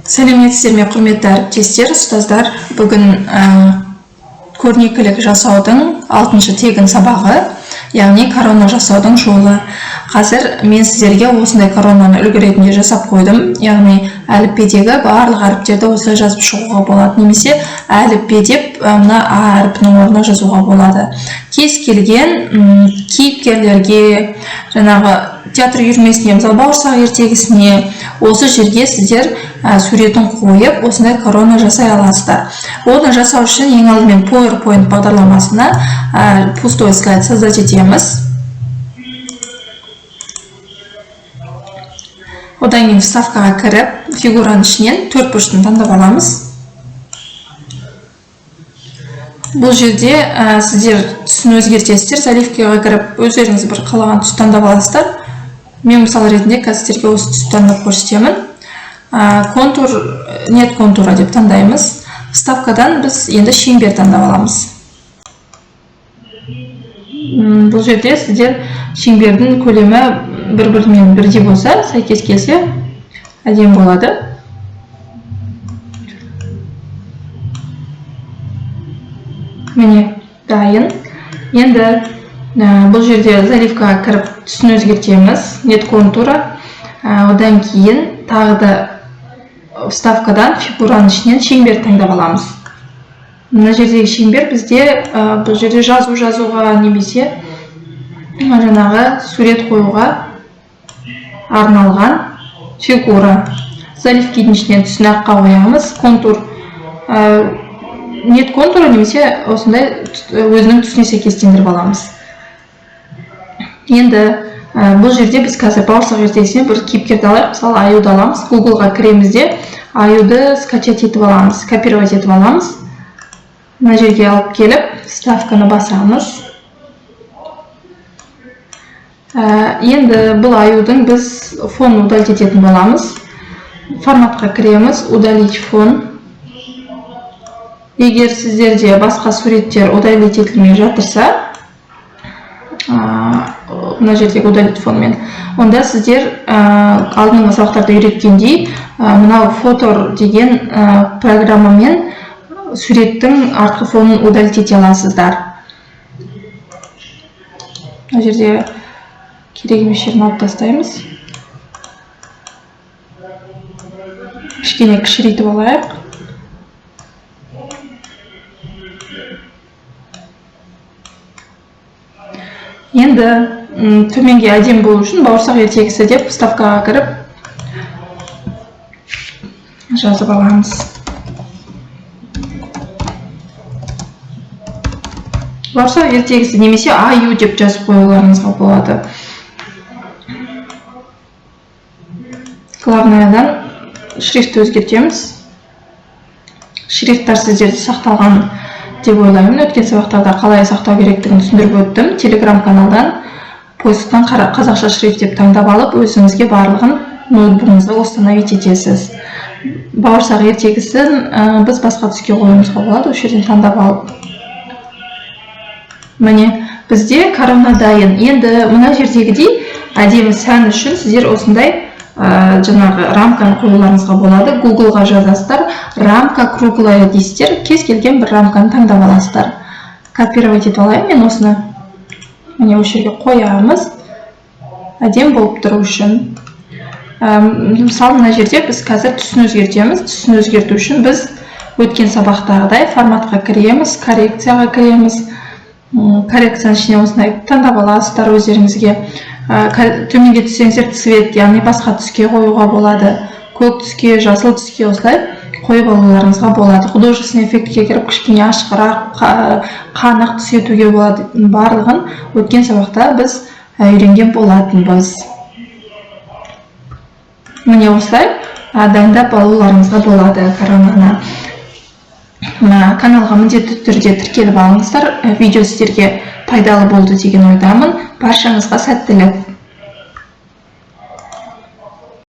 Сәлеметсіздер ме, құрметті әріптестер, ұстаздар. Бүгін көрнекілік жасаудың 6-шы тегін сабағы, яғни корона жасаудың жолы. Қазір мен сіздерге осындай коронаны үлгі ретінде жасап қойдым. Яғни әліппедегі барлық әріптерді осылай жазып шығуға болады, немесе әліппе деп мына А әріпінің орнына жазуға болады. Кез келген кейіпкерлерге, жаңағы театр үйірмесіне, мысалы бауырсақ ертегісіне, осы жерге сіздер суретін қойып, осындай корона жасай аласыздар. Оны жасау үшін ең алдымен PowerPoint бағдарламасына пустой слайд создать етеміз. Одан кейін вставкаға кіріп, фигураның ішінен төртбұрышын таңдап аламыз. Бұл жерде сіздер түсін өзгертесіздер, заливкаға кіріп, өздеріңіз бір қалаған түс таңдап аласыздар. Мен мысал ретінде қазірге осы түсті таңдап көрсетемін. Контур, нет контура деп таңдаймыз. Вставкадан біз енді шеңбер таңдап аламыз. Бұл жерде сіздер шеңбердің көлемі бір-бірімен бірдей болса, сәйкес келсе, әдемі болады. Міне, дайын. Енді бұл жерде заливкаға кіріп түсін өзгертеміз, нет контура. Одан кейін тағы да вставкадан фигураның ішінен шеңбер таңдап аламыз. Мына жердегі шеңбер бізде бұл жерде жазуға немесе жаңағы сурет қоюға арналған фигура. Заливканың ішінен түсін аққа қоямыз. Контур, нет контура немесе осындай өзінің түсіне сәйкестендіріп аламыз. Енді бұл жерде біз қазір бауырсақ ертегісіне бір кейіпкерді алайық. Мысалы, Аюды аламыз. Google-ға кіреміз де Аюды скачать етіп аламыз, копировать етіп аламыз. Мына жерге алып келіп, вставканы басамыз. Енді бұл Аюдың біз фонын удалить ететін боламыз. Форматқа кіреміз, удалить фон. Егер сіздерде басқа суреттер удалить етілмей жатырса, мына жердегі удалить фонмен, онда сіздер алдыңғы сабақтарда үйреткендей мынау фотор деген программамен суреттің артқы фонын удалить ете аласыздар. Мына жерде керек емес жерін алып тастаймыз. Кішкене кішірейтіп алайық. Енді төменге әдемі болу үшін бауырсақ ертегісі деп вставкаға кіріп жазып аламыз. Бауырсақ ертегісі немесе Аю деп жазып қоюларыңызға болады. Главныйдан шрифтті өзгертеміз. Шрифттар сіздерде сақталған деп ойлаймын. Өткен сабақтарда қалай сақтау керектігін түсіндіріп өттім. Телеграм каналдан поисктан қазақша шрифт деп таңдап алып, өзіңізге барлығын ноутбугыңызға установить етесіз. Бауырсақ ертегісін біз басқа түске қоюымызға болады, осы жерден таңдап алып. Міне, бізде корона дайын. Енді мына жердегідей әдемі сән үшін сіздер осындай жаңағы рамканы қоюларыңызға болады. Google-ға жазасыздар, рамка круглая дейсіздер, кез келген бір рамканы таңдап аласыздар. Копировать етіп алайын мен осыны. Міне осы жерге қоямыз. Әдем болып тұру үшін. Мысалы, мына жерде біз қазір түсін өзгертеміз. Түсін өзгерту үшін біз өткен сабақтағыдай форматқа кіреміз, коррекцияға кіреміз. Коррекцияның ішіне осындай таңдап аласыздар өздеріңізге. Төменге түссеңіздер цвет, яғни басқа түске қоюға болады. Көк түске, жасыл түске осылай қойып алуларыңызға болады. Художественный эффектке кіріп, кішкене ашқырақ, қанық түс етуге болады. Барлығын өткен сабақта біз үйренген болатынбыз. Міне осылай дайындап алуларыңызға болады коронаны. Каналға міндетті түрде тіркеліп алыңыздар. Видео сіздерге пайдалы болды деген ойдамын. Баршаңызға сәттілік.